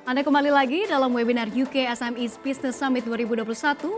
Anda kembali lagi dalam webinar UK SME Business Summit 2021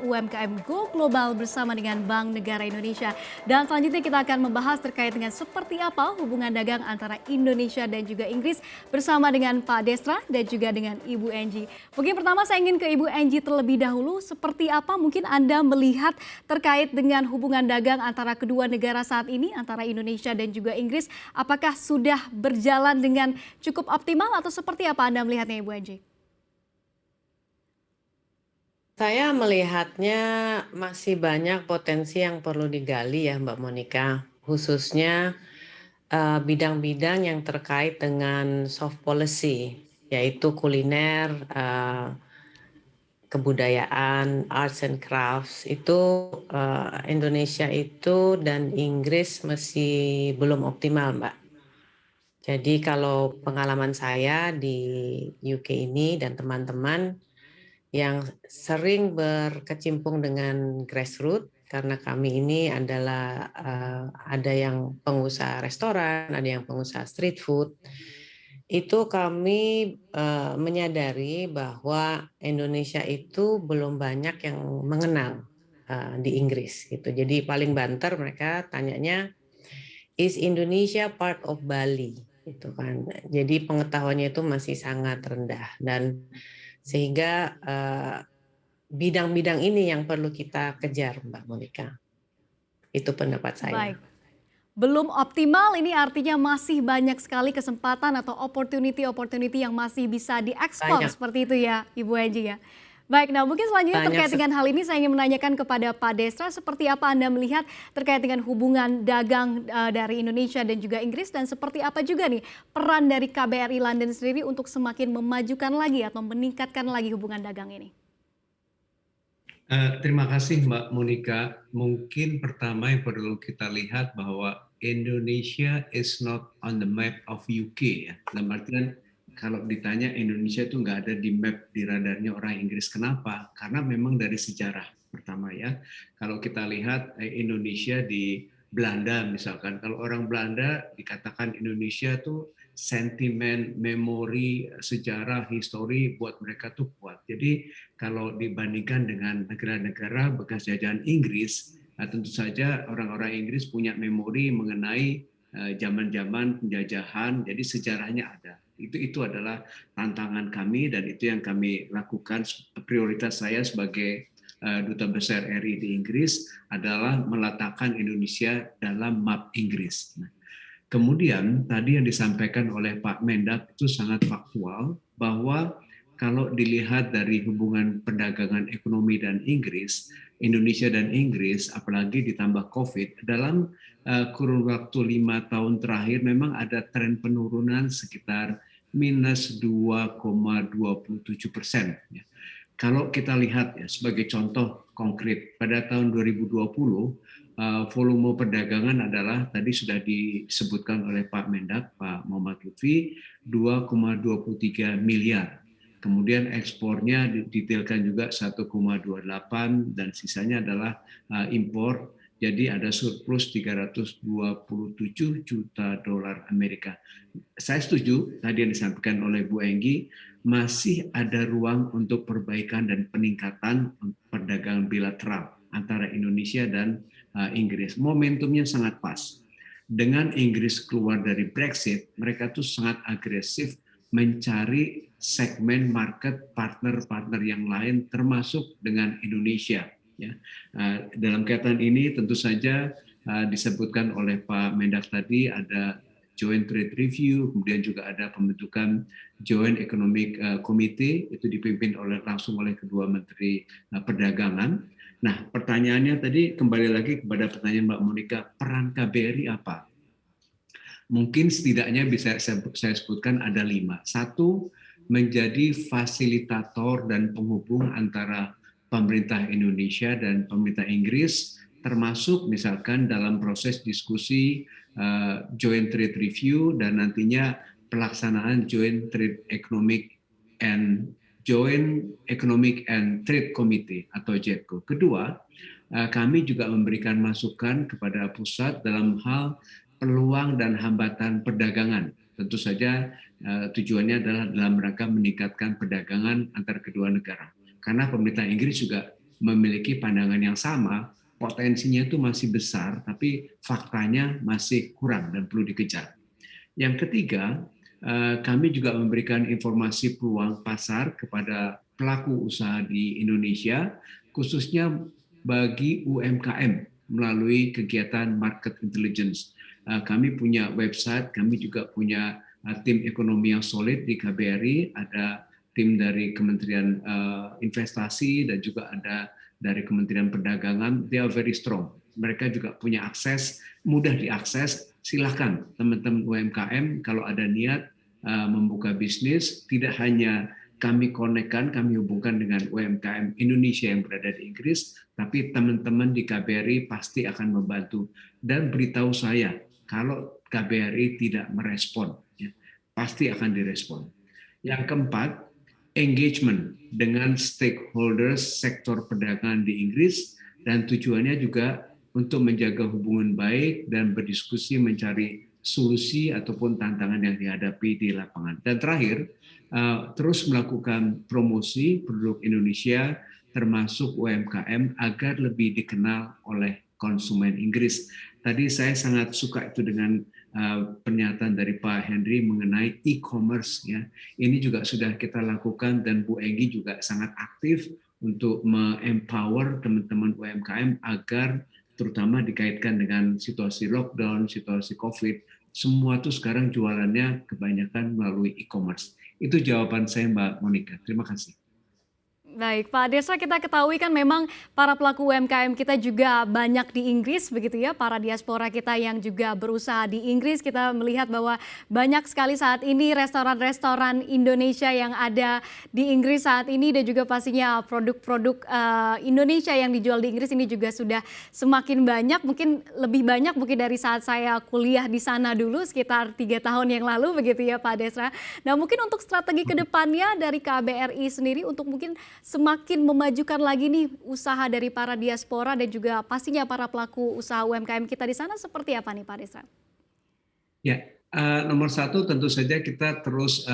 UMKM Go Global bersama dengan Bank Negara Indonesia. Dan selanjutnya kita akan membahas terkait dengan seperti apa hubungan dagang antara Indonesia dan juga Inggris bersama dengan Pak Desra dan juga dengan Ibu Angie. Mungkin pertama saya ingin ke Ibu Angie terlebih dahulu. Seperti apa mungkin Anda melihat terkait dengan hubungan dagang antara kedua negara saat ini, antara Indonesia dan juga Inggris. Apakah sudah berjalan dengan cukup optimal atau seperti apa Anda melihatnya Ibu Angie? Saya melihatnya masih banyak potensi yang perlu digali ya Mbak Monica, khususnya bidang-bidang yang terkait dengan soft policy, yaitu kuliner, kebudayaan, arts and crafts. Itu Indonesia itu dan Inggris masih belum optimal Mbak. Jadi kalau pengalaman saya di UK ini dan teman-teman yang sering berkecimpung dengan grassroots, karena kami ini adalah ada yang pengusaha restoran, ada yang pengusaha street food. Itu kami menyadari bahwa Indonesia itu belum banyak yang mengenal di Inggris gitu. Jadi paling banter mereka tanyanya, is Indonesia part of Bali? Gitu kan. Jadi pengetahuannya itu masih sangat rendah dan sehingga bidang-bidang ini yang perlu kita kejar, Mbak Monica. Itu pendapat saya. Baik, belum optimal ini artinya masih banyak sekali kesempatan atau opportunity yang masih bisa dieksplor Banyak, seperti itu ya Ibu Angie ya. Baik, nah mungkin selanjutnya banyak terkait dengan hal ini saya ingin menanyakan kepada Pak Desra seperti apa Anda melihat terkait dengan hubungan dagang dari Indonesia dan juga Inggris dan seperti apa juga nih peran dari KBRI London sendiri untuk semakin memajukan lagi atau meningkatkan lagi hubungan dagang ini. Terima kasih Mbak Monica. Mungkin pertama yang perlu kita lihat bahwa Indonesia is not on the map of UK ya. Dalam artian kalau ditanya Indonesia itu nggak ada di map di radarnya orang Inggris. Kenapa? Karena memang dari sejarah pertama ya. Kalau kita lihat Indonesia di Belanda misalkan, kalau orang Belanda dikatakan Indonesia tuh sentimen, memori, sejarah, histori buat mereka tuh kuat. Jadi kalau dibandingkan dengan negara-negara bekas jajahan Inggris, tentu saja orang-orang Inggris punya memori mengenai zaman-zaman penjajahan, jadi sejarahnya ada. Itu adalah tantangan kami dan itu yang kami lakukan. Prioritas saya sebagai Duta Besar RI di Inggris adalah meletakkan Indonesia dalam map Inggris. Kemudian tadi yang disampaikan oleh Pak Mendak itu sangat faktual bahwa kalau dilihat dari hubungan perdagangan ekonomi dan Inggris, Indonesia dan Inggris, apalagi ditambah COVID, dalam kurun waktu 5 tahun terakhir memang ada tren penurunan sekitar minus 2,27%. Kalau kita lihat ya sebagai contoh konkret, pada tahun 2020 volume perdagangan adalah tadi sudah disebutkan oleh Pak Mendak, Pak Muhammad Lutfi, 2,23 miliar. Kemudian ekspornya didetailkan juga 1,28 dan sisanya adalah impor. Jadi ada surplus 327 juta dolar Amerika. Saya setuju tadi yang disampaikan oleh Bu Enggi, masih ada ruang untuk perbaikan dan peningkatan perdagangan bilateral antara Indonesia dan Inggris. Momentumnya sangat pas. Dengan Inggris keluar dari Brexit, mereka tuh sangat agresif mencari segmen market partner-partner yang lain termasuk dengan Indonesia. Ya. Dalam kaitan ini tentu saja disebutkan oleh Pak Mendak tadi ada Joint Trade Review, kemudian juga ada pembentukan Joint Economic Committee, itu dipimpin langsung oleh kedua Menteri Perdagangan. Nah, pertanyaannya tadi kembali lagi kepada pertanyaan Mbak Monica, peran KBRI apa? Mungkin setidaknya bisa saya sebutkan ada 5. Satu, menjadi fasilitator dan penghubung antara pemerintah Indonesia dan pemerintah Inggris, termasuk misalkan dalam proses diskusi Joint Trade Review dan nantinya pelaksanaan Joint Trade Economic and Trade Committee atau JETCO. Kedua, kami juga memberikan masukan kepada pusat dalam hal peluang dan hambatan perdagangan, Tentu saja tujuannya adalah dalam rangka meningkatkan perdagangan antar kedua negara. Karena pemerintah Inggris juga memiliki pandangan yang sama, potensinya itu masih besar, tapi faktanya masih kurang dan perlu dikejar. Yang ketiga, kami juga memberikan informasi peluang pasar kepada pelaku usaha di Indonesia, khususnya bagi UMKM melalui kegiatan market intelligence. Kami punya website, kami juga punya tim ekonomi yang solid di KBRI, ada tim dari Kementerian Investasi dan juga ada dari Kementerian Perdagangan. They are very strong. Mereka juga punya akses, mudah diakses. Silakan teman-teman UMKM kalau ada niat membuka bisnis, tidak hanya kami konekkan, kami hubungkan dengan UMKM Indonesia yang berada di Inggris, tapi teman-teman di KBRI pasti akan membantu. Dan beritahu saya, kalau KBRI tidak merespon, ya, pasti akan direspon. Yang keempat, engagement dengan stakeholders sektor perdagangan di Inggris, dan tujuannya juga untuk menjaga hubungan baik dan berdiskusi mencari solusi ataupun tantangan yang dihadapi di lapangan. Dan terakhir, terus melakukan promosi produk Indonesia termasuk UMKM agar lebih dikenal oleh konsumen Inggris. Tadi saya sangat suka itu dengan pernyataan dari Pak Henry mengenai e-commerce, ya. Ini juga sudah kita lakukan dan Bu Enggi juga sangat aktif untuk me-empower teman-teman UMKM agar terutama dikaitkan dengan situasi lockdown, situasi COVID, semua tuh sekarang jualannya kebanyakan melalui e-commerce. Itu jawaban saya, Mbak Monica. Terima kasih. Baik, Pak Desra, kita ketahui kan memang para pelaku UMKM kita juga banyak di Inggris, begitu ya, para diaspora kita yang juga berusaha di Inggris. Kita melihat bahwa banyak sekali saat ini restoran-restoran Indonesia yang ada di Inggris saat ini, dan juga pastinya produk-produk Indonesia yang dijual di Inggris ini juga sudah semakin banyak, mungkin lebih banyak mungkin dari saat saya kuliah di sana dulu sekitar 3 tahun yang lalu, begitu ya Pak Desra. Nah, mungkin untuk strategi kedepannya dari KBRI sendiri untuk mungkin semakin memajukan lagi nih usaha dari para diaspora dan juga pastinya para pelaku usaha UMKM kita di sana, seperti apa nih Pak Desra? Ya, nomor satu tentu saja kita terus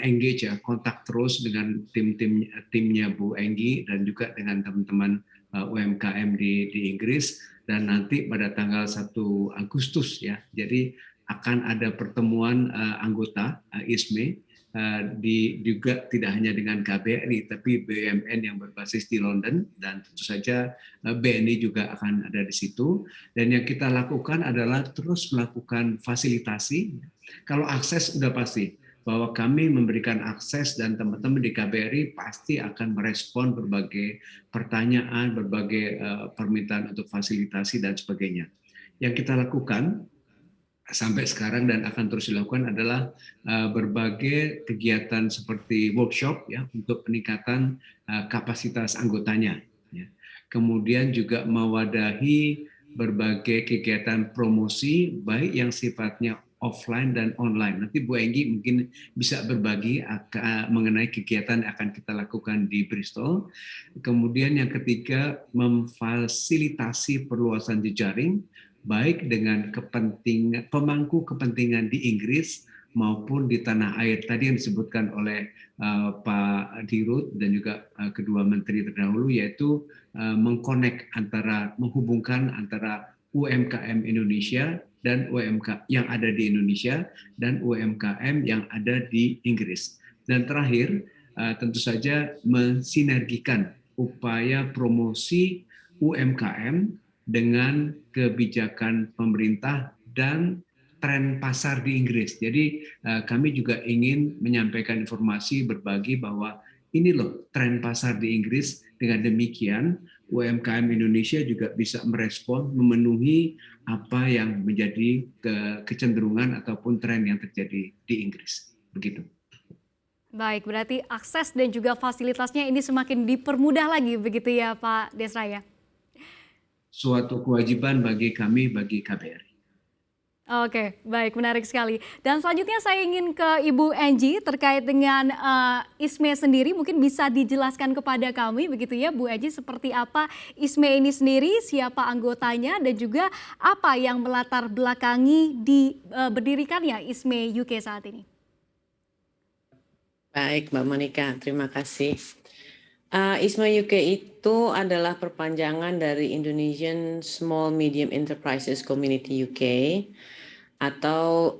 engage ya, kontak terus dengan timnya Bu Enggi dan juga dengan teman-teman UMKM di Inggris, dan nanti pada tanggal 1 Agustus ya, jadi akan ada pertemuan anggota ISME. Juga tidak hanya dengan KBRI tapi BUMN yang berbasis di London, dan tentu saja BNI juga akan ada di situ. Dan yang kita lakukan adalah terus melakukan fasilitasi. Kalau akses sudah pasti bahwa kami memberikan akses, dan teman-teman di KBRI pasti akan merespon berbagai pertanyaan, berbagai permintaan untuk fasilitasi dan sebagainya. Yang kita lakukan sampai sekarang dan akan terus dilakukan adalah berbagai kegiatan seperti workshop ya untuk peningkatan kapasitas anggotanya. Ya. Kemudian juga mewadahi berbagai kegiatan promosi baik yang sifatnya offline dan online. Nanti Bu Enggi mungkin bisa berbagi mengenai kegiatan yang akan kita lakukan di Bristol. Kemudian yang ketiga, memfasilitasi perluasan jejaring baik dengan pemangku kepentingan di Inggris maupun di tanah air. Tadi yang disebutkan oleh Pak Dirut dan juga kedua menteri terdahulu, yaitu menghubungkan antara UMKM Indonesia dan UMKM yang ada di Indonesia dan UMKM yang ada di Inggris. Dan terakhir, tentu saja mensinergikan upaya promosi UMKM dengan kebijakan pemerintah dan tren pasar di Inggris. Jadi kami juga ingin menyampaikan informasi, berbagi bahwa ini loh tren pasar di Inggris. Dengan demikian UMKM Indonesia juga bisa merespon, memenuhi apa yang menjadi kecenderungan ataupun tren yang terjadi di Inggris. Begitu. Baik, berarti akses dan juga fasilitasnya ini semakin dipermudah lagi, begitu ya Pak Desra ya? Suatu kewajiban bagi kami, bagi KBRI. Oke, baik, menarik sekali. Dan selanjutnya saya ingin ke Ibu Angie terkait dengan ISME sendiri, mungkin bisa dijelaskan kepada kami begitu ya Bu Angie, seperti apa ISME ini sendiri, siapa anggotanya, dan juga apa yang melatar belakangi berdirikannya ISME UK saat ini. Baik, Mbak Monica, terima kasih. ISMA UK itu adalah perpanjangan dari Indonesian Small Medium Enterprises Community UK atau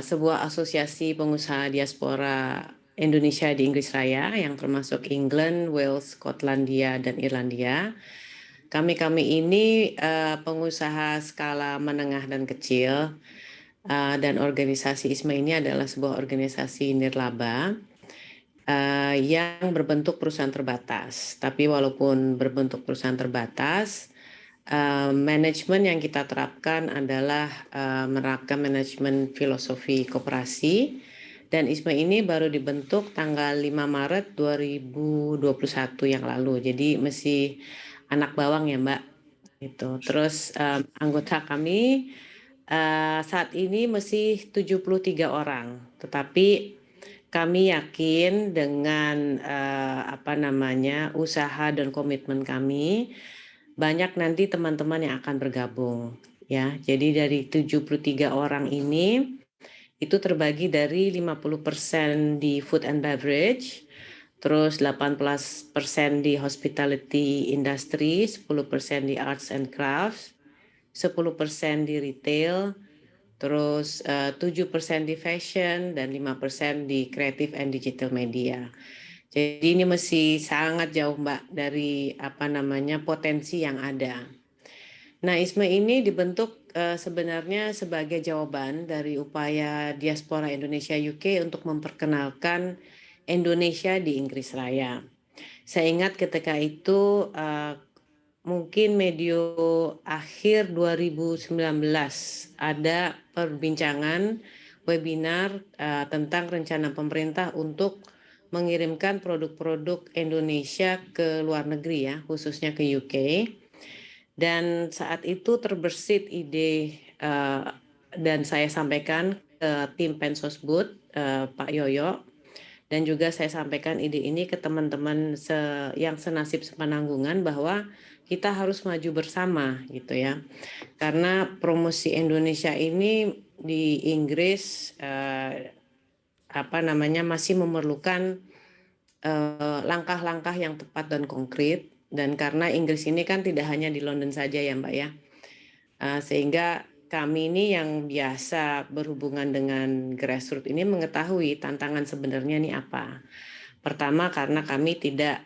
sebuah asosiasi pengusaha diaspora Indonesia di Inggris Raya yang termasuk England, Wales, Skotlandia, dan Irlandia. Kami ini pengusaha skala menengah dan kecil, dan organisasi ISMA ini adalah sebuah organisasi nirlaba yang berbentuk perusahaan terbatas. Tapi walaupun berbentuk perusahaan terbatas, manajemen yang kita terapkan adalah menerapkan manajemen filosofi koperasi, dan ISMA ini baru dibentuk tanggal 5 Maret 2021 yang lalu. Jadi masih anak bawang ya Mbak. Gitu. Terus anggota kami saat ini masih 73 orang, tetapi kami yakin dengan usaha dan komitmen kami, banyak nanti teman-teman yang akan bergabung ya. Jadi dari 73 orang ini itu terbagi dari 50% di food and beverage, terus 18% di hospitality industry, 10% di arts and crafts, 10% di retail, terus 7% di fashion, dan 5% di creative and digital media. Jadi ini masih sangat jauh Mbak dari potensi yang ada. Nah, ISMA ini dibentuk sebenarnya sebagai jawaban dari upaya diaspora Indonesia UK untuk memperkenalkan Indonesia di Inggris Raya. Saya ingat ketika itu mungkin medio akhir 2019 ada perbincangan webinar tentang rencana pemerintah untuk mengirimkan produk-produk Indonesia ke luar negeri ya, khususnya ke UK. Dan saat itu terbersit ide dan saya sampaikan ke tim Pensosbud, Pak Yoyo, dan juga saya sampaikan ide ini ke teman-teman yang senasib sepenanggungan bahwa kita harus maju bersama gitu ya. Karena promosi Indonesia ini di Inggris masih memerlukan langkah-langkah yang tepat dan konkret, dan karena Inggris ini kan tidak hanya di London saja ya Mbak ya. Sehingga kami ini yang biasa berhubungan dengan grassroots ini mengetahui tantangan sebenarnya ini apa. Pertama karena kami tidak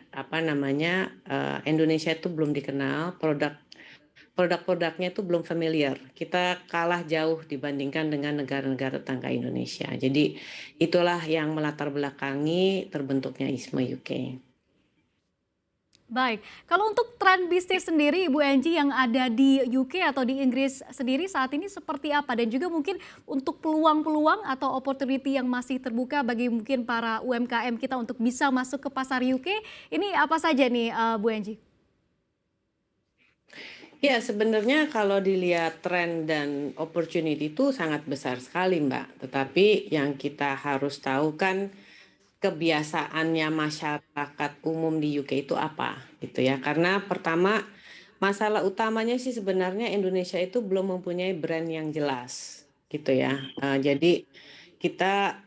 Indonesia itu belum dikenal, produk-produknya itu belum familiar. Kita kalah jauh dibandingkan dengan negara-negara tetangga Indonesia. Jadi itulah yang melatar belakangi terbentuknya ISMA UK. Baik, kalau untuk tren bisnis sendiri Ibu Angie yang ada di UK atau di Inggris sendiri saat ini seperti apa? Dan juga mungkin untuk peluang-peluang atau opportunity yang masih terbuka bagi mungkin para UMKM kita untuk bisa masuk ke pasar UK, ini apa saja nih Bu Angie? Ya, sebenarnya kalau dilihat tren dan opportunity itu sangat besar sekali, Mbak. Tetapi yang kita harus tahu kan kebiasaannya masyarakat umum di UK itu apa, gitu ya. Karena pertama, masalah utamanya sih sebenarnya Indonesia itu belum mempunyai brand yang jelas, gitu ya. Jadi kita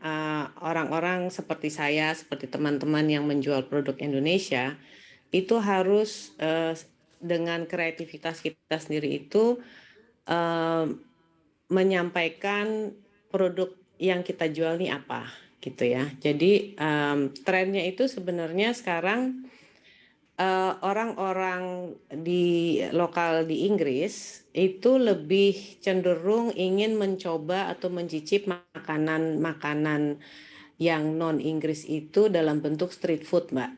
orang-orang seperti saya, seperti teman-teman yang menjual produk Indonesia, itu harus dengan kreativitas kita sendiri itu menyampaikan produk yang kita jual nih apa gitu ya. Jadi trennya itu sebenarnya sekarang orang-orang di lokal di Inggris itu lebih cenderung ingin mencoba atau mencicip makanan-makanan yang non Inggris itu dalam bentuk street food, Mbak.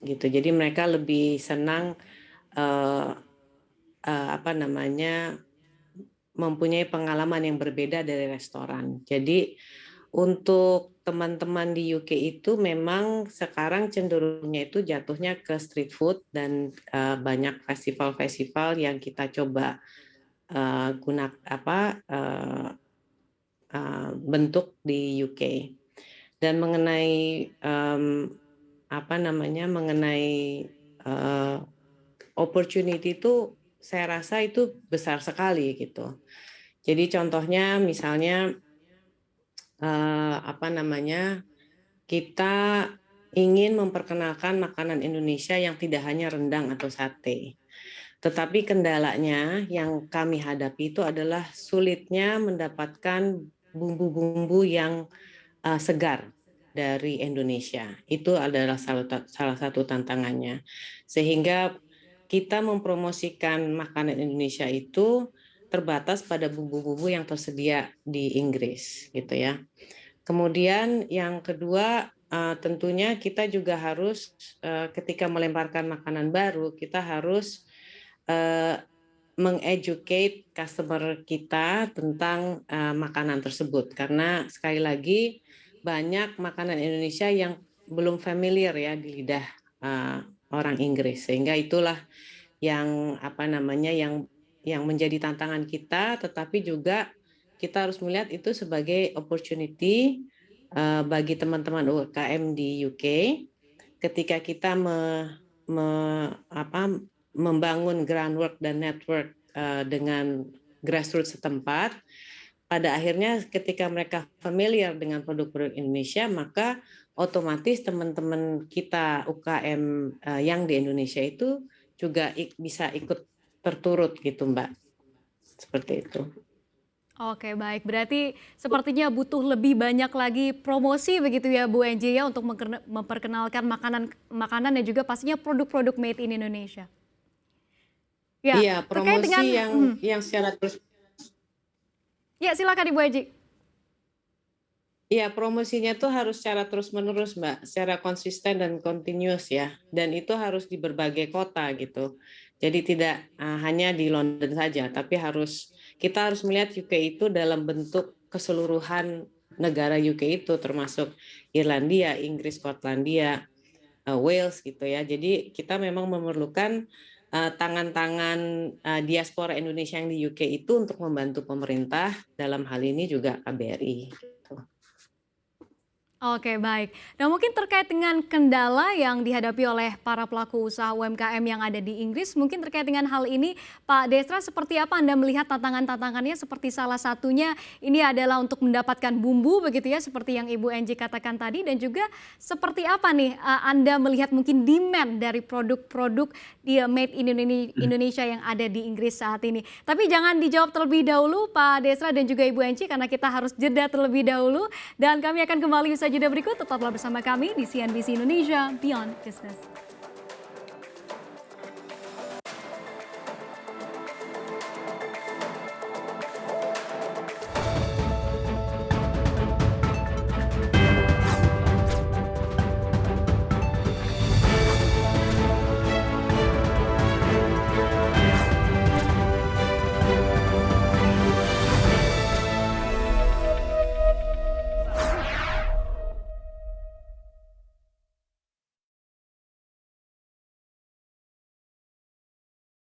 Gitu. Jadi mereka lebih senang mempunyai pengalaman yang berbeda dari restoran. Jadi untuk teman-teman di UK itu memang sekarang cenderungnya itu jatuhnya ke street food, dan banyak festival-festival yang kita coba bentuk di UK. Dan mengenai opportunity itu saya rasa itu besar sekali gitu. Jadi contohnya misalnya kita ingin memperkenalkan makanan Indonesia yang tidak hanya rendang atau sate. Tetapi kendalanya yang kami hadapi itu adalah sulitnya mendapatkan bumbu-bumbu yang segar dari Indonesia. Itu adalah salah satu tantangannya. Sehingga kita mempromosikan makanan Indonesia itu terbatas pada bumbu-bumbu yang tersedia di Inggris, gitu ya. Kemudian yang kedua, tentunya kita juga harus ketika melemparkan makanan baru, kita harus mengeducate customer kita tentang makanan tersebut. Karena sekali lagi banyak makanan Indonesia yang belum familiar ya di lidah orang Inggris, sehingga itulah yang yang menjadi tantangan kita, tetapi juga kita harus melihat itu sebagai opportunity bagi teman-teman UMKM di UK ketika kita membangun groundwork dan network dengan grassroots setempat. Pada akhirnya ketika mereka familiar dengan produk-produk Indonesia, maka otomatis teman-teman kita UKM yang di Indonesia itu juga bisa ikut terturut gitu Mbak. Seperti itu. Oke, baik. Berarti sepertinya butuh lebih banyak lagi promosi begitu ya Bu Enji ya untuk memperkenalkan makanan dan juga pastinya produk-produk made in Indonesia. Ya, iya, terkait dengan promosi yang secara terus. Ya, silakan Ibu Enji. Iya, promosinya tuh harus secara terus-menerus, Mbak, secara konsisten dan continuous ya. Dan itu harus di berbagai kota gitu. Jadi tidak hanya di London saja, tapi kita harus melihat UK itu dalam bentuk keseluruhan negara UK itu, termasuk Irlandia, Inggris, Skotlandia, Wales gitu ya. Jadi kita memang memerlukan tangan-tangan diaspora Indonesia yang di UK itu untuk membantu pemerintah, dalam hal ini juga KBRI. Oke, baik. Nah, mungkin terkait dengan kendala yang dihadapi oleh para pelaku usaha UMKM yang ada di Inggris, mungkin terkait dengan hal ini, Pak Desra, seperti apa Anda melihat tantangan-tantangannya? Seperti salah satunya ini adalah untuk mendapatkan bumbu, begitu ya, seperti yang Ibu Enji katakan tadi, dan juga seperti apa nih Anda melihat mungkin demand dari produk-produk made in Indonesia yang ada di Inggris saat ini? Tapi jangan dijawab terlebih dahulu, Pak Desra dan juga Ibu Enji, karena kita harus jeda terlebih dahulu, dan kami akan kembali usai jeda berikut. Tetaplah bersama kami di CNBC Indonesia Beyond Business.